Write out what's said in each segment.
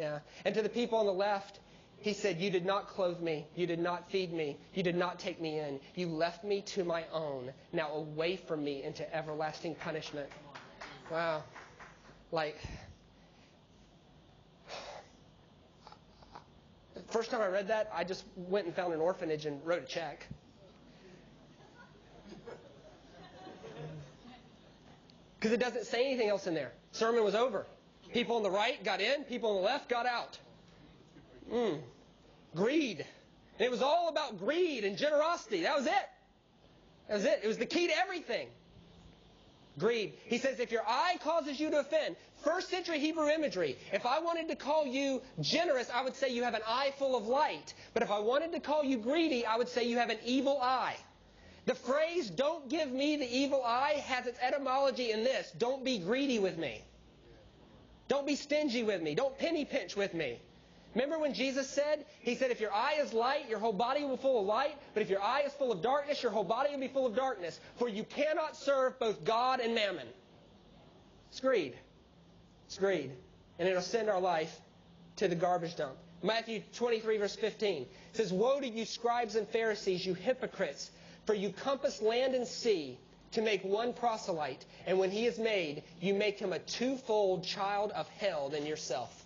Yeah. And to the people on the left, He said, you did not clothe me. You did not feed me. You did not take me in. You left me to my own. Now away from me into everlasting punishment. Wow. Like, first time I read that, I just went and found an orphanage and wrote a check. Because it doesn't say anything else in there. Sermon was over. People on the right got in. People on the left got out. Greed. And it was all about greed and generosity. That was it. That was it. It was the key to everything. Greed. He says, if your eye causes you to offend, first century Hebrew imagery, if I wanted to call you generous, I would say you have an eye full of light. But if I wanted to call you greedy, I would say you have an evil eye. The phrase, don't give me the evil eye, has its etymology in this. Don't be greedy with me. Don't be stingy with me. Don't penny pinch with me. Remember when Jesus said, He said, if your eye is light, your whole body will be full of light. But if your eye is full of darkness, your whole body will be full of darkness. For you cannot serve both God and mammon. It's greed. It's greed. And it'll send our life to the garbage dump. Matthew 23 verse 15 says, woe to you scribes and Pharisees, you hypocrites, for you compass land and sea to make one proselyte. And when he is made, you make him a twofold child of hell than yourself.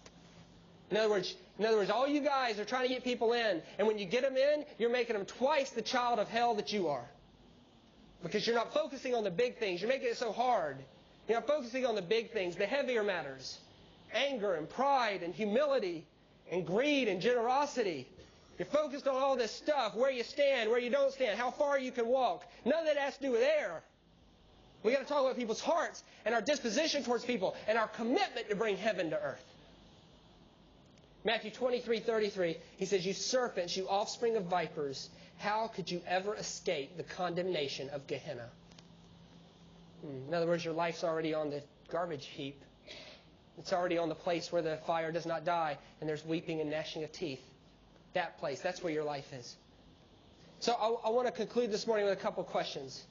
In other words, all you guys are trying to get people in. And when you get them in, you're making them twice the child of hell that you are. Because you're not focusing on the big things. You're making it so hard. You're not focusing on the big things, the heavier matters. Anger and pride and humility and greed and generosity. You're focused on all this stuff. Where you stand, where you don't stand, how far you can walk. None of that has to do with air. We've got to talk about people's hearts and our disposition towards people and our commitment to bring heaven to earth. Matthew 23:33, He says, you serpents, you offspring of vipers, how could you ever escape the condemnation of Gehenna? In other words, your life's already on the garbage heap. It's already on the place where the fire does not die and there's weeping and gnashing of teeth. That place, that's where your life is. So I want to conclude this morning with a couple of questions.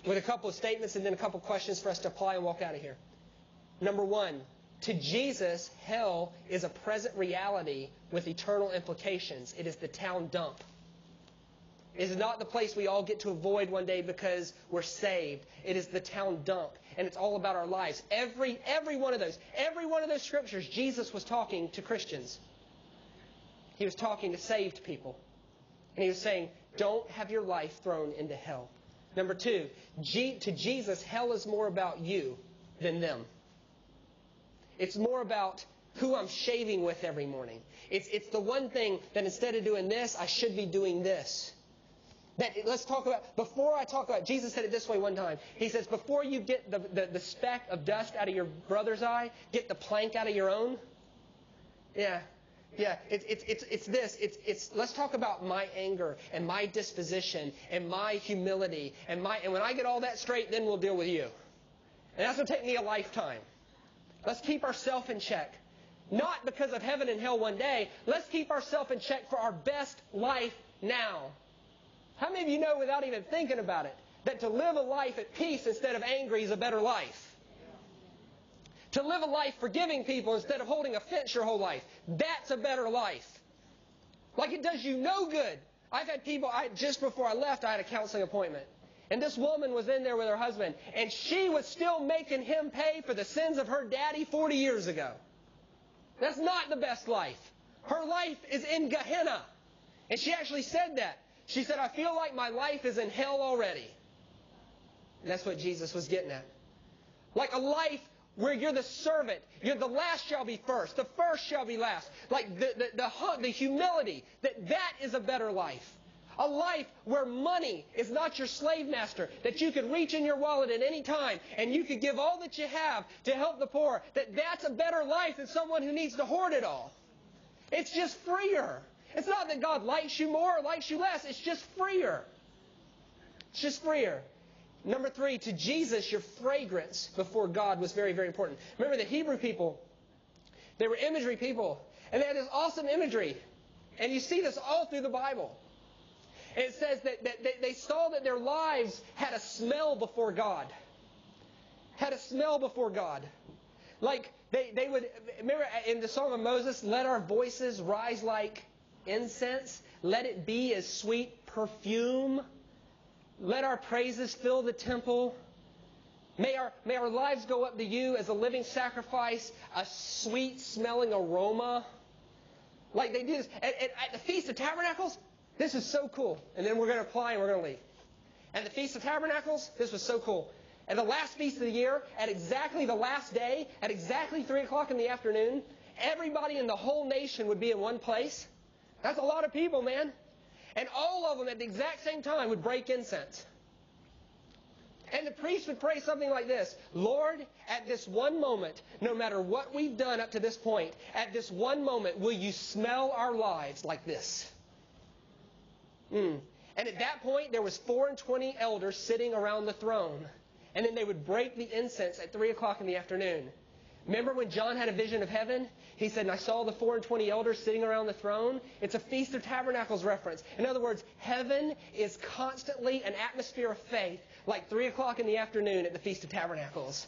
With a couple of statements and then a couple of questions for us to apply and walk out of here. Number one, to Jesus, hell is a present reality with eternal implications. It is the town dump. It is not the place we all get to avoid one day because we're saved. It is the town dump. And it's all about our lives. Every one of those scriptures, Jesus was talking to Christians. He was talking to saved people. And He was saying, don't have your life thrown into hell. Number two, to Jesus, hell is more about you than them. It's more about who I'm shaving with every morning. It's the one thing that instead of doing this, I should be doing this. Let's talk about, before I talk about, Jesus said it this way one time. He says, before you get the speck of dust out of your brother's eye, get the plank out of your own. Yeah. It's this. Let's talk about my anger and my disposition and my humility and when I get all that straight, then we'll deal with you. And that's going to take me a lifetime. Let's keep ourselves in check. Not because of heaven and hell one day. Let's keep ourselves in check for our best life now. How many of you know, without even thinking about it, that to live a life at peace instead of angry is a better life? To live a life forgiving people instead of holding offense your whole life, that's a better life. Like it does you no good. I've had people, just before I left, I had a counseling appointment. And this woman was in there with her husband, and she was still making him pay for the sins of her daddy 40 years ago. That's not the best life. Her life is in Gehenna. And she actually said that. She said, I feel like my life is in hell already. And that's what Jesus was getting at. Like a life where you're the servant. You're the last shall be first. The first shall be last. Like the humility. That is a better life. A life where money is not your slave master. That you can reach in your wallet at any time and you could give all that you have to help the poor. That's a better life than someone who needs to hoard it all. It's just freer. It's not that God likes you more or likes you less. It's just freer. It's just freer. Number three, to Jesus, your fragrance before God was very, very important. Remember the Hebrew people, they were imagery people. And they had this awesome imagery. And you see this all through the Bible. And it says that they saw that their lives had a smell before God. Had a smell before God. Like They would, remember in the Song of Moses, let our voices rise like incense. Let it be as sweet perfume. Let our praises fill the temple. May our lives go up to you as a living sacrifice, a sweet-smelling aroma. Like they do this. At the Feast of Tabernacles, this is so cool. And then we're going to apply and we're going to leave. At the Feast of Tabernacles, this was so cool. At the last feast of the year, at exactly the last day, at exactly 3 o'clock in the afternoon, everybody in the whole nation would be in one place. That's a lot of people, man. And all of them at the exact same time would break incense. And the priest would pray something like this: Lord, at this one moment, no matter what we've done up to this point, at this one moment, will you smell our lives like this? And at that point, there was 24 elders sitting around the throne. And then they would break the incense at 3 o'clock in the afternoon. Remember when John had a vision of heaven? He said, and I saw the 24 elders sitting around the throne. It's a Feast of Tabernacles reference. In other words, heaven is constantly an atmosphere of faith, like 3 o'clock in the afternoon at the Feast of Tabernacles.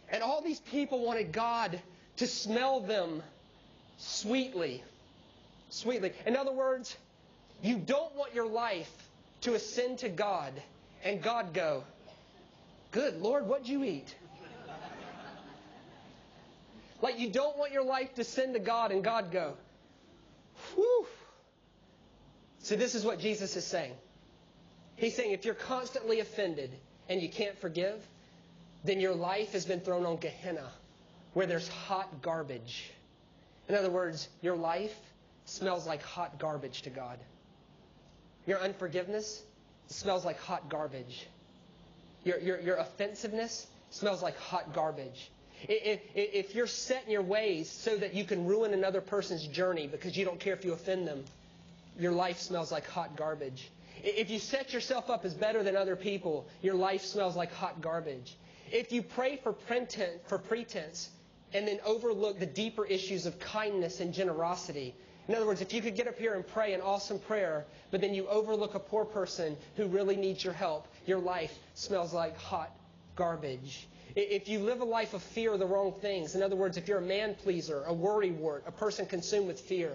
And all these people wanted God to smell them sweetly. Sweetly. In other words, you don't want your life to ascend to God and God go, good Lord, what'd you eat? Like you don't want your life to ascend to God and God go, whew. So this is what Jesus is saying. He's saying if you're constantly offended and you can't forgive, then your life has been thrown on Gehenna, where there's hot garbage. In other words, your life smells like hot garbage to God. Your unforgiveness smells like hot garbage. Your offensiveness smells like hot garbage. If you're set in your ways so that you can ruin another person's journey because you don't care if you offend them, your life smells like hot garbage. If you set yourself up as better than other people, your life smells like hot garbage. If you pray for pretense and then overlook the deeper issues of kindness and generosity. In other words, if you could get up here and pray an awesome prayer, but then you overlook a poor person who really needs your help, your life smells like hot garbage. If you live a life of fear of the wrong things, in other words, if you're a man pleaser, a worrywart, a person consumed with fear,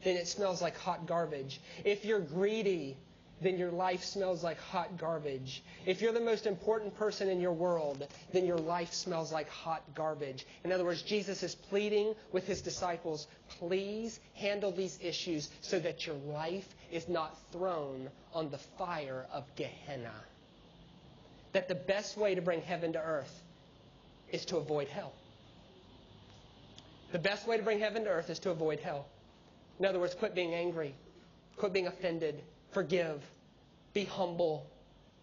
then it smells like hot garbage. If you're greedy, then your life smells like hot garbage. If you're the most important person in your world, then your life smells like hot garbage. In other words, Jesus is pleading with his disciples, please handle these issues so that your life is not thrown on the fire of Gehenna. That the best way to bring heaven to earth is to avoid hell. The best way to bring heaven to earth is to avoid hell. In other words, quit being angry. Quit being offended. Forgive. Be humble.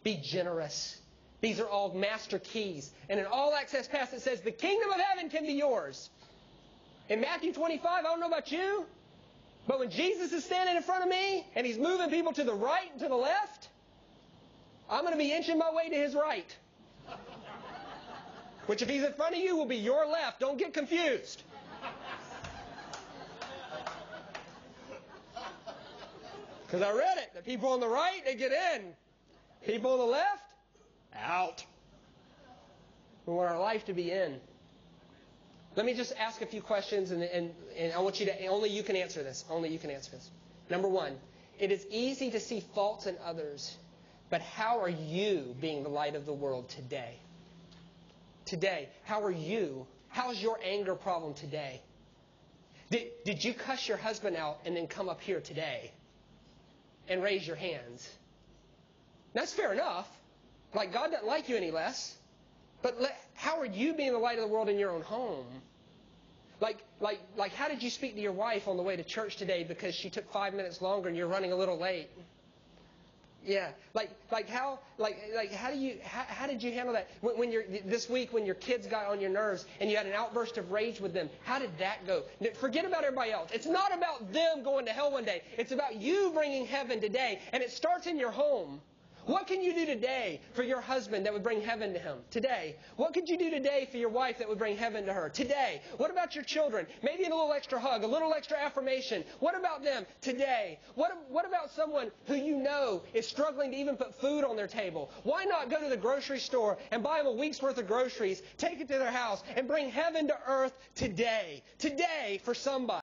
Be generous. These are all master keys. And in All Access Pass it says the kingdom of heaven can be yours. In Matthew 25, I don't know about you, but when Jesus is standing in front of me and he's moving people to the right and to the left, I'm going to be inching my way to his right. Which if he's in front of you will be your left. Don't get confused. Because I read it. The people on the right, they get in. People on the left, out. We want our life to be in. Let me just ask a few questions, and I want you to, only you can answer this. Only you can answer this. Number one, it is easy to see faults in others, but how are you being the light of the world today? Today, how are you? How's your anger problem today? Did you cuss your husband out and then come up here today and raise your hands? That's fair enough. Like, God doesn't like you any less. But how are you being the light of the world in your own home? Like, how did you speak to your wife on the way to church today because she took 5 minutes longer and you're running a little late? Yeah, how did you handle that when this week when your kids got on your nerves and you had an outburst of rage with them? How did that go? Forget about everybody else. It's not about them going to hell one day. It's about you bringing heaven today, and it starts in your home. What can you do today for your husband that would bring heaven to him? Today. What could you do today for your wife that would bring heaven to her? Today. What about your children? Maybe a little extra hug, a little extra affirmation. What about them? Today. What about someone who you know is struggling to even put food on their table? Why not go to the grocery store and buy them a week's worth of groceries, take it to their house, and bring heaven to earth today? Today for somebody.